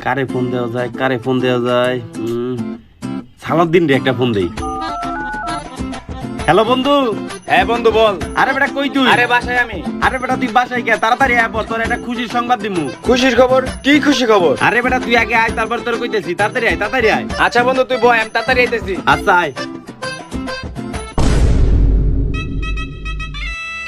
কারে ফোন দেওয়া যায় সালাউদ্দিন রে একটা ফোন দেই। হ্যালো বন্ধু। হ্যাঁ বন্ধু বল। আরে বেটা কই তুই? আরে বাসায় আমি। আরে বেটা তুই বাসায় কে? তাড়াতাড়ি আয়, পর তোর একটা খুশির সংবাদ দিমু। খুশির খবর? কি খুশি খবর? আরে বেটা তুই আগে আয়, তারপর তোর কইতেছি। তাড়াতাড়ি আয়। আচ্ছা বন্ধু তুই বয়, আমি তাড়াতাড়ি আইতেছি। আচ্ছা আয়।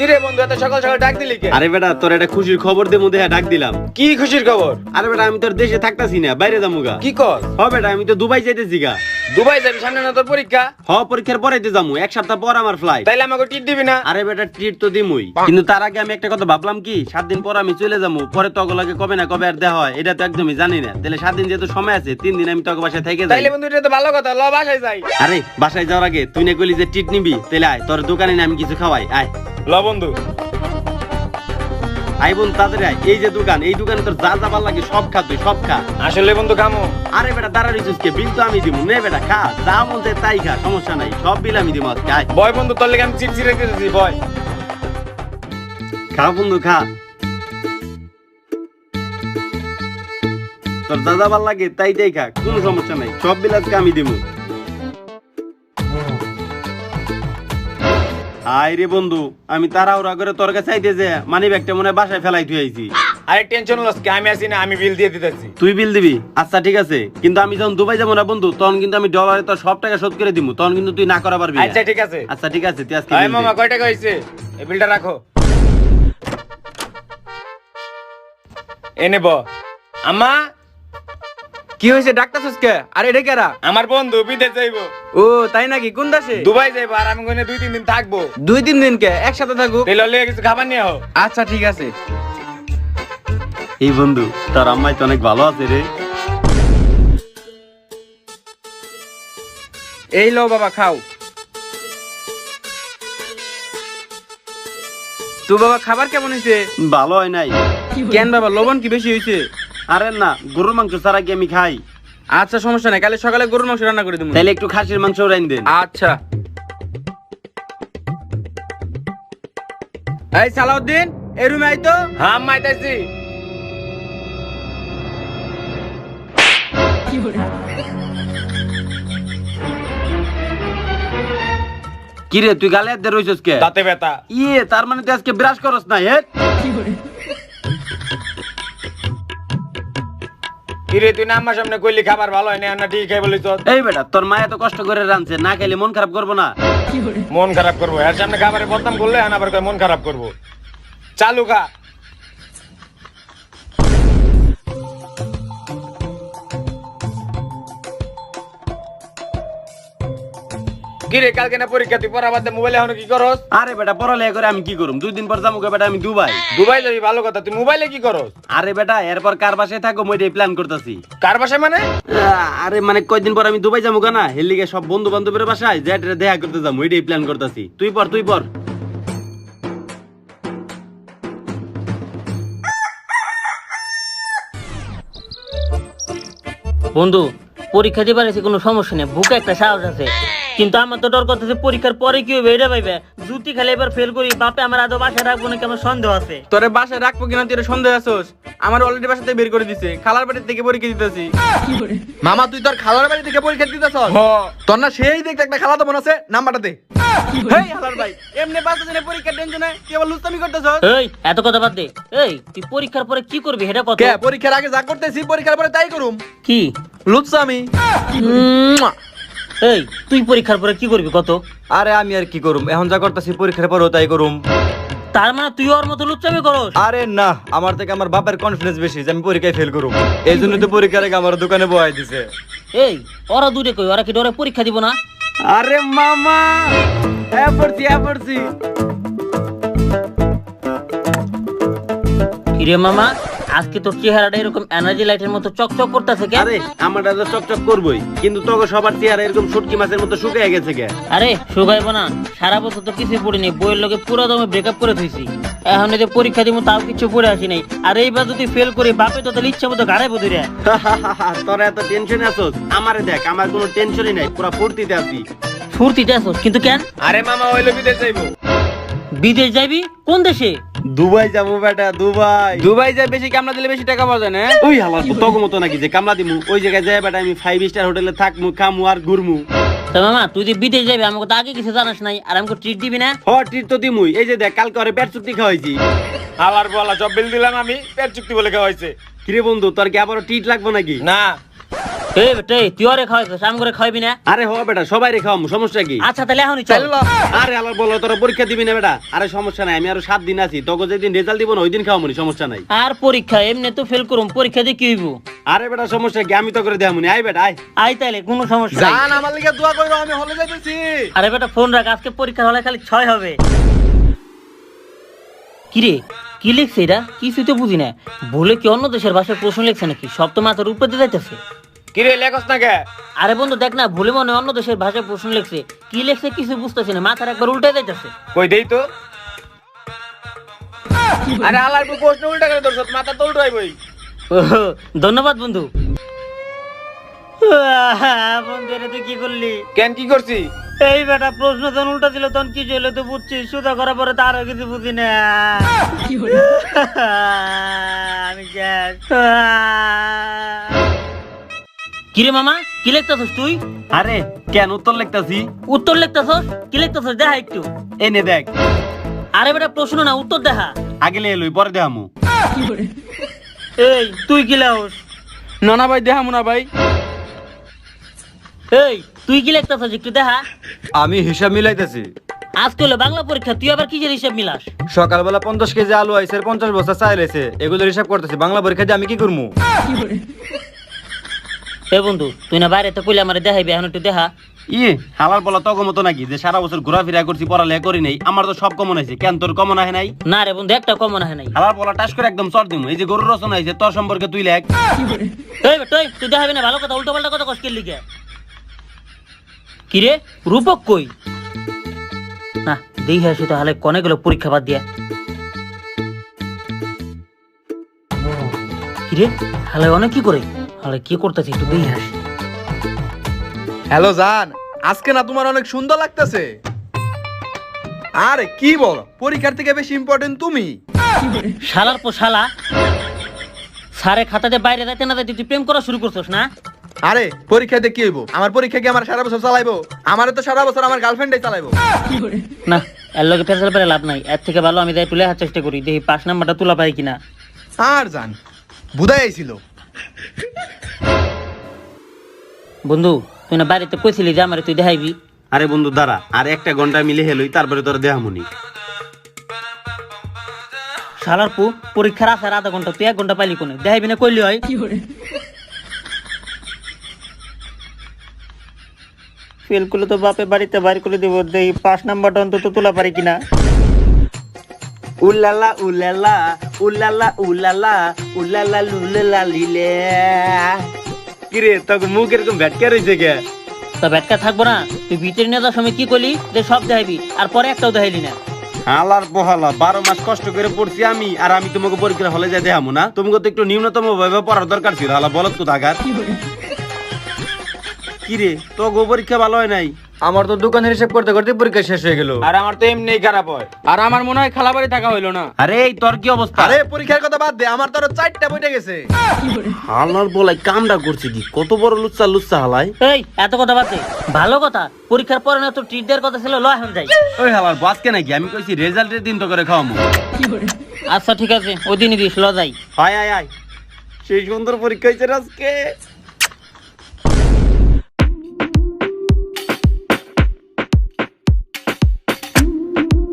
কি রে বন্ধু এত সকাল সকাল ডাক দিলি কে? আরে বেটা তোর একটা খুশির খবর দেবো দেখে ডাক দিলাম। কি খুশির খবর? আরে বেটা আমি তোর দেশে থাকতাছি না, বাইরে যামুগা। কি কর? হ বেটা আমি তো দুবাই যাইতেছি গা। দুবাই যাবি? সামনে না তোর পরীক্ষা? হ পরীক্ষার পরেতে যামু, এক সপ্তাহ পর আমার ফ্লাইট। তাইলে আমাকে টিট দিবি না? আরে বেটা ট্রিট তো দিমুই, কিন্তু তার আগে আমি একটা কথা ভাবলাম কি, 7 দিন পর আমি চলে যাবো, পরে তগলাকে কবে না কবে আর দেখা হয় এটা তো একদমই জানি না। তাহলে 7 দিন যেহেতু সময় আছে, 3 দিন আমি তগ বাসায় থেকে যাই। তাইলে বন্ধু এটা তো ভালো কথা, ল বাসায় যাই। আরে বাসায় যাওয়ার আগে তুই না কইলি যে ট্রিট নিবি, তাহলে আয় তোর দোকানে না আমি কিছু খাওয়াই। আয় ল বন্ধু। আই বোন তাদের আয়। এই যে দোকান, এই দোকানে তোর যা যা ভালো লাগে সব খা, তুই সব খা। আসলে বন্ধু খামু? আরে বেটা দাঁড়ালি চুসকে, বিল তো আমি দিব। নে বেটা খা, যা মন চায় তাই খা, সমস্যা নাই, সব বিল আমি দিব আজকে। আয় বয় বন্ধু, তোর লেগে আমি চিপসি রেখে দিয়েছি, বয়। খা বন্ধু খা, তোর যা যা ভালো লাগে তাই তাই খা, কোনো সমস্যা নাই, সব বিল আজকে আমি দিব। আয় রে বন্ধু, আমি তাড়াহুড়া করে তোর কাছে চাইতে যে মানি ব্যাগটা মনে হয় বাসায় ফেলাই তুই আইছি। আরে টেনশন লস কি, আমি আছি না, আমি বিল দিয়ে দিতেছি। তুই বিল দিবি? আচ্ছা ঠিক আছে, কিন্তু আমি যখন দুবাই যাবো না বন্ধু, তখন কিন্তু আমি ডলারে তোর সব টাকা শোধ করে দিব, তখন কিন্তু তুই না করা পারবি না। আচ্ছা ঠিক আছে। আচ্ছা ঠিক আছে, তুই আজকে আয় বিল মামা দে। কয় টাকা হইছে? এই বিলটা রাখো। এনে ব। আম্মা কি হয়েছে ডাক্তারছস কে? আরে এটা কেরা? আমার বন্ধু বিদেশ যাইবো। ও তাই নাকি? কোন দেশে? দুবাই যাইবো, আর আমি ওখানে 2-3 দিন থাকবো। 2-3 দিন কে একসাথে থাকুক? তাইলে লিয়ে কিছু খাবার নিয়ে আও। আচ্ছা ঠিক আছে। এই বন্ধু তোর আম্মাই তো অনেক ভালো আছে রে। এই লো বাবা খাও। তো বাবা খাবার কেমন হয়েছে? ভালো হয় নাই। কেন বাবা, লবণ কি বেশি হয়েছে? আরে না, গরুর মাংস ছাড়া কি আমি খাই? আচ্ছা সমস্যা নাই, কালে সকালে গরুর মাংস রান্না করে দেবো। তাইলে একটু খাসির মাংস রাইন দেন। আচ্ছা। এই সালাউদ্দিন, এই রুমে আই তো। হ্যাঁ আম্মা আইতাছি। কি রে তুই গালে হাত দিয়ে রইছস কে? দাঁতে ব্যথা। ইয়ে তার মানে তুই আজকে ব্রাশ করস না? হে কিরে তুই না আম্মার সামনে কইলি খাবার ভালো হয় না, ঠিক খাই বলিস। এই বেটা তোর মায়া তো কষ্ট করে রাঁধছে, না খাইলে মন খারাপ করবো না? মন খারাপ করবো? এর সামনে খাবারে বদনাম করলে আবার কয় মন খারাপ করবো। চালু খা। কিরে কালকে না পরীক্ষা, তুই পড়া বাদ দে, মোবাইলে এখন কি করস? আরে বেটা পড়ালেখা করে আমি কি করুম? 2 দিন পর যাবো বেটা আমি দুবাই। দুবাই যাবি ভালো কথা, তুই মোবাইলে কি করস? আরে বেটা এরপর কার বাসায় থাকো মই প্ল্যান করতেছি। কার বাসায় মানে? আরে মানে কয়দিন পর আমি দুবাই যাবো না, হের লিগে সব বন্ধু বান্ধবের বাসায় যে দেখা করতে যাবো, ওইটাই প্ল্যান করতেছি। তুই পর। বন্ধু পরীক্ষা দিবার আছে কোনো সমস্যা নেই, বুকে একটা সাহস আছে, কিন্তু আমার তো ডর করতেছে পরীক্ষার পরে কি হবে এটা ভাইবে। জুতি খালি এবার ফেল করি, বাপে আমার আদৌ বাসায় রাখবো নাকি আমার সন্দেহ আছে। তোরে বাসায় রাখবো কিনা তুই সন্দেহ আছোস? আমার অলরেডি বাসাতে বের করে দিছে, খালার বাড়ি থেকে পরীক্ষা দিতেছি। মামা তুই তোর খালার বাড়ি থেকে পরীক্ষা দিতেছস? তোর না সেই দেখতে একটা খালা তো মনে আছে, নাম্বারটা দে। হেই হালার ভাই, এমনি 5 দিনের পরীক্ষা টেনশনে তুই আবার লুস্তামি করতেছস? এই এত কথা বাদ দে। এই তুই পরীক্ষার পরে কি করবি এটা কত? কে পরীক্ষার আগে যা করতেছি পরীক্ষার পরে তাই করুম। কি লুচ্ছামি? এই তুই পরীক্ষার পরে কি করবি কত? আরে আমি আর কি করুম, এখন যা করতেছি পরীক্ষার পরেও তাই করুম। তার মানে তুই ওর মতো লুচ্চামি করস? আরে না, আমার থেকে আমার বাপের কনফিডেন্স বেশি যে আমি পরীক্ষায় ফেল করুম, এই জন্য তো পরীক্ষার আগে আমার দোকানে বহাই দিছে। এই ওরা দূরে কই, ওরা কি ডরে পরীক্ষা দিব না? আরে মামা পড়ছি। কিরে মামা, আজকে তোর চেহারাটা এরকম এনার্জি লাইটের মতো চকচক করতেছে কেন? আরে আমারটা তো চকচক করবই, কিন্তু তোকে সবার চেহারা এরকম শুটকি মাছের মতো শুকিয়ে গেছে কে? আরে শুকাইবো না, সারা বছর তো কিছু পড়িনি, বইয়ের লগে পুরো দমে ব্রেকআপ করে থইছি। এখন যে পরীক্ষা দিব তাও কিছু পড়ে আসি নাই, আর এইবার যদি ফেল করি বাপে তো তাহলে ইচ্ছা মতো গাড়াই বধি রে। তোরা এত টেনশনে আছোস? আমারে দেখ, আমার কোনো টেনশনই নাই, পুরো ফুর্তিতে আছি। ফুর্তিতে আছোস কিন্তু কেন? আরে মামা হইলো বিদেশ যাইবো। বিদেশ যাইবি? কোন দেশে? দুবাই যাবো বেটা, দুবাই। দুবাই যায় বেশি কামলা দিলে বেশি টাকা পাওয়া যায় না? ওই হালার তগো মতো নাকি যে কামলা দিমু, ওই জায়গায় যাই বেটা আমি 5 স্টার হোটেলে থাকমু, খামু আর ঘুরমু। তো মামা তুই যে বিদেশ যাবি আমাকে তো আগে কিছু জানাস নাই, আর আমাকে ট্রিট দিবি না? হ ট্রিট তো দিমুই, এই যে দেখ কালকে ওরে পেট চুক্তি খাওয়াইছি। হালার বলা সব বিল দিলাম আমি, পেট চুক্তি বলে খাওয়াইছে। কিরে বন্ধু তোর কি আবারও ট্রিট লাগবো নাকি? না এই বেটা তুই ওরে খাওয়াইছিস, আমি করে খাওয়াবি না? আরে হ বেটা সবাই রে খাওয়ামু, সমস্যা কি? আচ্ছা তাহলে এখনই চল। আরে আলার বলো তোরা পরীক্ষা দিবি না বেটা? আরে সমস্যা নাই, আমি আরো 7 দিন আছি, তোকে যেদিন রেজাল্ট দিব না ওই দিন খাওয়ামুনি, সমস্যা নাই। আর পরীক্ষা এমনি তো ফেল করুম, পরীক্ষা দিয়ে কি হইব? আরে বেটা সমস্যা কি, আমি তো করে দেয়ামুনি, আয় বেটা আয়। আই তাইলে কোনো সমস্যা নাই। জান আমার লিগে দোয়া কইরো, আমি হলে যাইতেছি। আরে বেটা ফোন রাখ, আজকে পরীক্ষা হলে খালি 6 হবে। কিরে কি লিখছে এটা? কিছুই তো বুঝি না। বলে কি অন্য দেশের ভাষায় প্রশ্ন লিখছে নাকি? সব তো মাথার উপরে দিয়ে যাইতেছে। কিরে লেখস না কে? আরে বন্ধু দেখ না, ভুলে মনে হয় অন্য দেশের ভাষায় প্রশ্ন লিখছে। কি লিখছে কিছু বুঝতেছি না, মাথার একবার উল্টে যাইতেছে। কই দেই তো। আরে হালার প্রশ্ন উল্টা করে ধরছ, মাথা তো উল্টাই বই। ওহো, ধন্যবাদ বন্ধু। বন্ধু এটা তুই কি করলি? কেন কি করছি? এই বেটা প্রশ্ন যখন উল্টা ছিল তখন কি ছিল তো বুঝছিস, সুদা করার পরে তো আরো কিছু বুঝি না। আমি শেষ। কিরে মামা কি লিখতেছস তুই? আরে কেন উত্তর লিখতাছি? উত্তর লিখতেছস? কি লিখতেছস দেখা একটু। এনে দেখ। আরে বেটা প্রশ্ন না উত্তর দেখা। আগে লে লই পরে দেখামু। এই তুই কি লাউস? না না ভাই দেখামু না ভাই। এই তুই কি লিখতেছস একটু দেখা। আমি হিসাব মিলাইতেছি। আজকে হলো বাংলা পরীক্ষা, তুই আবার কি যে হিসাব মিলাস? সকালবেলা 50 কেজি আলু আইছে, 50 বস্তা চাল আইছে, এগুলোর হিসাব করতেছি। বাংলা পরীক্ষা দিয়ে আমি কি করবো? এ বন্ধু তুই না বাইরে তো কইলে আমারে দেখাইবি, এখন একটু দেখা। ইয়ে হালার বলা তগো মতো নাকি যে সারা বছর ঘোরাফেরা করছি, পড়ালেখা করি নাই, আমার তো সব কমন হয়েছে, কেন তোর কমন আহে নাই? না রে বন্ধু একটা কমন আহে নাই। হালার বলা টাস করে একদম চর দিমু। এই যে গরুর রচনা হয়েছে তোর সম্পর্কে তুই লেখ। এই বেটা তুই দেখাবি না? ভালো কথা উল্টো পাল্টা কথা কষ্ট লিখে। কিরে রূপক কই? না দেখি আসি তাহলে কনে গেল পরীক্ষা বাদ দিয়া। কিরে হালে অনেক কি করে, হালে কি করতেছে একটু দেখি আসি। হ্যালো জান, আজকে না তোমার অনেক সুন্দর লাগতেছে। আরে কি বল, পরীক্ষার থেকে বেশি ইম্পর্টেন্ট তুমি। শালার পো শালা, সারে খাতাতে বাইরে যাইতে না যাইতে তুই প্রেম করা শুরু করছস না? আরে পরীক্ষাতে কি হইব? আমার পরীক্ষা কি আমার সারা বছর চালাইবো? আমারে তো সারা বছর আমার গার্লফ্রেন্ডই চালাইবো। না এর লগে ফেসাল পেরে লাভ নাই, এর থেকে ভালো আমি যাই তুলে হার চেষ্টা করি, দেখি 5 নাম্বারটা তোলা পাই কিনা। আর জান বুঝাই আইছিল। বন্ধু তুই না বাড়িতে কইছিলি যে আমারে তুই দেখাইবি। আরে বন্ধু দাঁড়া, আর 1 ঘন্টা মিলে হেলই, তারপরে তোর দেহামুনি। শালার পু পরীক্ষার আসার আধা ঘন্টা, তুই 1 ঘন্টা পাইলি কোনে? দেখাইবি না কইলি হয়? ফেল করলে তো বাপে বাড়িতে বাইর করে দিব, দেখি 5 নাম্বারটা অন্তত তোলা পারি কিনা। উল্লালা উল্লালা উল্লালা উল্লালা উল্লালা লুলালা লিলে। কিরে তোর মুখ এরকম ভেটকা রইছে কে? তা ব্যাটকা থাকবো না? তুই ভিতরে নিয়ে যাওয়ার সময় কি করলি যে সব দেখাইবি, আর পরে একটাও দেখাইলি না। হালার বহালা 12 মাস কষ্ট করে পড়ছি আমি, আর আমি তোমাকে পরীক্ষা হলে যাই দেখামু না? তোমাকে তো একটু ন্যূনতম ভাবে পড়ার দরকার ছিল। হালা বলত কোথাকার। কিরে তোর পরীক্ষা ভালো হয় নাই? আমার তো দোকানের হিসাব করতে করতে পরীক্ষা শেষ হয়ে গেল। আর আমার তো এমনিই খারাপ হয়। আর আমার মনে হয় খালাবাড়ি থাকা হইলো না। আরে এই তোর কি অবস্থা? আরে পরীক্ষার কথা বাদ দে, আমার তো আরো 4টা বইটা গেছে। হালার বলাই কামটা করছে কি? কত বড় লুচ্চা লুচ্চা হালাই। এই এত কথা বাদ দে, ভালো কথা পরীক্ষার পরে না তো ট্রিট দেওয়ার কথা ছিল, ল এখন যাই। ওই হালার বাসকে নাকি আমি কইছি রেজাল্টের দিন তো করে খাওয়ামু। আচ্ছা ঠিক আছে ওই দিনই দিস, ল যাই। আয় আয় আয়, সেই সুন্দর পরীক্ষা হয়েছে আজকে।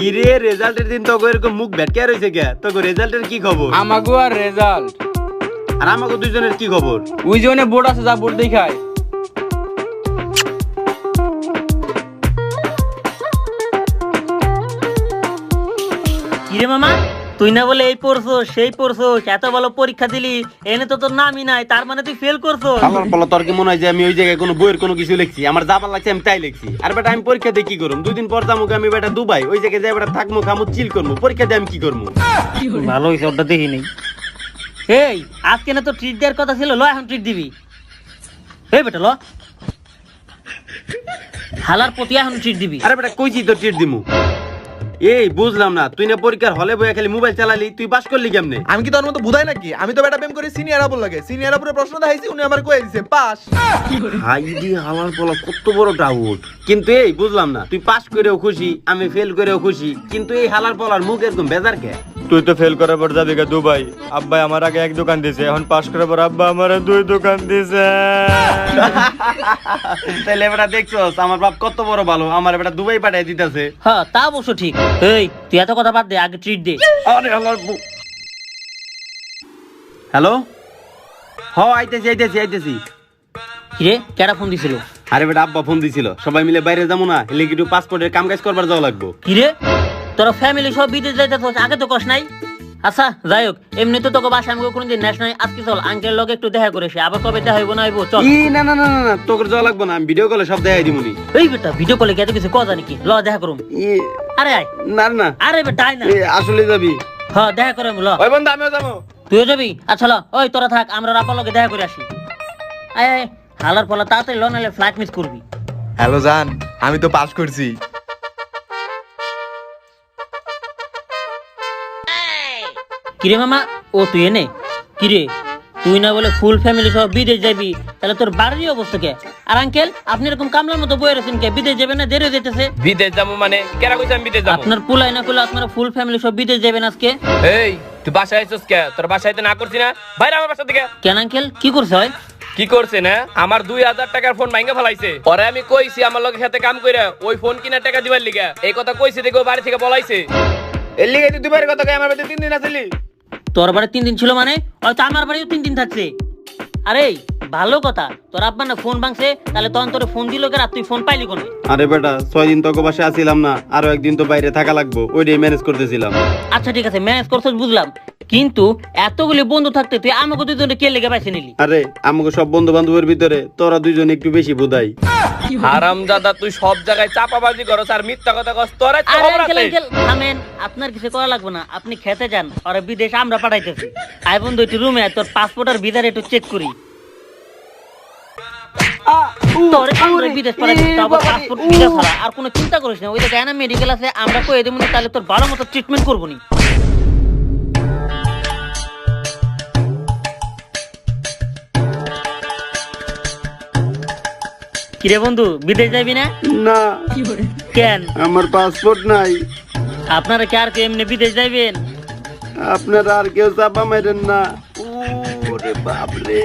কিরে রেজাল্টের দিন তোকে এরকম মুখ ভেটকে রয়েছে কে? তোকে রেজাল্টের কি খবর? আমাগো আর রেজাল্ট, আর আমাকে দুইজনের কি খবর? ওই জন্য বোর্ড আছে, যা বোর্ড দেখায়। কিরে মামা তুই না বলে এই পড়ছো সেই পড়ছো, এত ভালো পরীক্ষা দিলি, এনে তো তোর নামই নাই, তার মানে তুই ফেল করছো। আল্লাহর বলা তোর কি মনে হয় যে আমি ওই জায়গায় কোনো বইয়ের কোনো কিছু লিখছি? আমার যাবার লাগছে আমি তাই লিখছি। আর বেটা আমি পরীক্ষা দিয়ে কি করবো? 2 দিন পর যাবো আমি বেটা দুবাই, ওই জায়গায় যাই বেটা থাকবো খামো চিল করবো। পরীক্ষা দিয়ে আমি কি করবো? ভালো হয়েছে ওটা দেখি নেই। এই আজকে না তো ট্রিট দেওয়ার কথা ছিল, ল এখন ট্রিট দিবি। এই বেটা ল, হালার প্রতি এখন ট্রিট দিবি। আরে বেটা কইছি তো ট্রিট দিমু। এই বুঝলাম না, তুই না পরীক্ষার হলে বইয়া খালি মোবাইল চালালি, তুই পাস করলি কেমনে? আমি কি তোর মতো বুঝাই নাকি? আমি তো বেটা প্রেম করি সিনিয়র আপুর লাগে, সিনিয়র আপুরে প্রশ্ন দেখাইছি, উনি আমার কয়ে দিছে পাস। হাইডি হালার বলা কত বড় ডাউট। কিন্তু এই বুঝলাম না, তুই পাস করেও খুশি, আমি ফেল করেও খুশি, কিন্তু এই হালার বলার মুখ এরকম বেজার কে? তুই তো ফেল করার পর যাবি দুবাই, আব্বা আমার আগে এক দোকান দিছে, এখন পাস করার পর আব্বা আমার 2 দোকান দিছে। তাহলে বেটা দেখছস আমার বাপ কত বড় ভালো, আমার বেটা দুবাই পাঠিয়ে দিতেছে। হ্যাঁ তা অবশ্য ঠিক। এই তুই এত কথা বাদ দে, আগে ট্রিট দে। আরে হালার হ্যালো, আইতেছি। কিরে কেডা ফোন দিছিল? আরে বেটা আব্বা ফোন দিছিল, সবাই মিলে বাইরে যাবো না, এলে একটু পাসপোর্টের কাম কাজ করবার যাওয়া লাগবো। কিরে তোরা ফ্যামিলি সব বিদেশ যাইতেছস, আগে তো কস নাই? আচ্ছা যাই হোক, এমনি তো তোকে বাসা আমাকে কোনদিন নেশ নাই, আজকে চল আঙ্কেল লগে একটু দেখা করে আসি, আবার কবে দেখা হইব না হইব চল। না না না না, তোকে যাওয়া লাগবো না, আমি ভিডিও কলে সব দেখাই দিমুনি। এই বেটা ভিডিও কলে এত কিছু কথা নাকি? ল দেখা করুম। আরে আয়। না না, আরে বেটা আয় না। আসলে যাবি? হ্যাঁ দেখা করে ল। ওই বন্ধু আমিও যাবো। তুইও যাবি? আচ্ছা ল, ওই তোরা থাক, আমরা রাপার লগে দেখা করে আসি। আয় আয়, হালার পলা তাড়াতাড়ি ল, নাহলে ফ্লাইট মিস করবি। হ্যালো জান, আমি তো পাস করছি। কিরে মামা, ও তুই এনে? কিরে তুই না বলে ফুল ফ্যামিলি সহ বিদেশ যাবি, তাহলে তোর বাড়ির অবস্থা কে? আর আঙ্কেল আপনি এরকম কামলার মতো বয়ে রয়েছেন কে? বিদেশ যাবেন না, দেরি হয়ে যেতেছে। বিদেশ যাবো মানে কেরা কইছে আমি বিদেশ যাবো? আপনার পুলাই না করলে আপনারা ফুল ফ্যামিলি সব বিদেশ যাবেন আজকে। এই তুই বাসায় আইছস কে? তোর বাসায় তো না করছি না, বাইরে আমার বাসা থেকে। কেন আঙ্কেল কি করছে হয়? কি করছে না? আমার 2000 টাকার ফোন ভাঙা ফেলাইছে। পরে আমি কইছি আমার লোকের সাথে কাম কইরা ওই ফোন কিনা টাকা দিবার লিগা, এই কথা কইছি দেখো বাড়ি থেকে বলাইছে। এর লিগে তুই দুবাইয়ের কথা কই আমার বাড়িতে 3 দিন আসলি। তোর বাড়ি 3 দিন ছিল মানে? হয়তো আমার বাড়িও 3 দিন থাকছে। আরে ভালো কথা, তোর আব্বা না ফোন ভাঙছে, তাহলে তখন তোর ফোন দিল কে? আর তুই ফোন পাইলি কোনে? আরে বেটা 6 দিন তোকে বাসায় আসিলাম না, আরো একদিন তো বাইরে থাকা লাগবো, ওইটাই ম্যানেজ করতেছিলাম। আচ্ছা ঠিক আছে, ম্যানেজ করছিস বুঝলাম, কিন্তু এতগুলি বন্ধু থাকতে তুই আমাকে দুজনে কে লেগে বাইছে নিলি? আরে আমাকে সব বন্ধু বান্ধবের ভিতরে তোরা দুইজন একটু বেশি বোধাই। হারামজাদা তুই সব জায়গায় চাপাবাজি করস আর মিথ্যা কথা কস, তোরা তো আরে খবর আঙ্কেল আছে। আঙ্কেল থামেন, আপনার কিছু করা লাগবে না, আপনি খেতে যান, আর বিদেশ আমরা পাঠাইতেছি। আই বন্ধু একটু রুমে তোর পাসপোর্ট আর ভিসার একটু চেক করি। তোরে আমরা বিদেশ পাঠাইছি, তারপর পাসপোর্ট ভিসা ছাড়া। আর কোনো চিন্তা করিস না, ওই যে গায়না মেডিকেল আছে, আমরা কই দেবো না, তাহলে তোর ভালো মতো ট্রিটমেন্ট করবো নি। কিরে বন্ধু বিদেশ যাবি না? না কেন? আমার পাসপোর্ট নাই। আপনারা কি আর কেউ এমনি বিদেশ যাইবেন? আপনারা আর কেউ চাপা মারেন না। ওরে বাপরে।